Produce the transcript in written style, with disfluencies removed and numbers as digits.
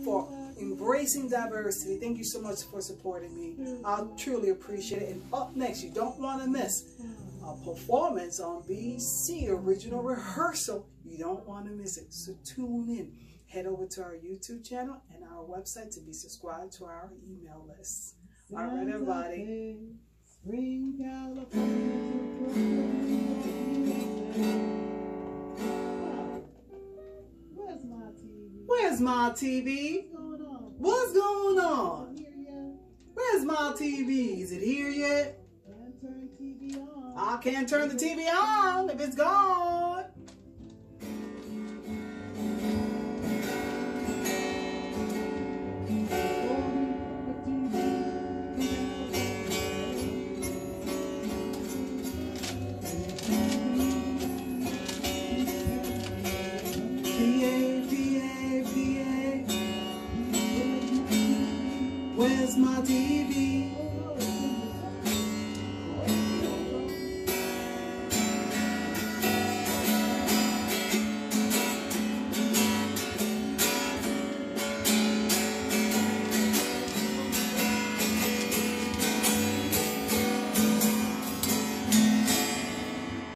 for embracing diversity. Thank you so much for supporting me. I truly appreciate it. And up next, you don't want to miss a performance on BC Original Rehearsal. You don't want to miss it. So tune in. Head over to our YouTube channel and our website to be subscribed to our email list. All right, everybody. Spring California. Where's my TV? What's going on? Where's my TV? Is it here yet? I can't turn the TV on if it's gone. Where's my TV?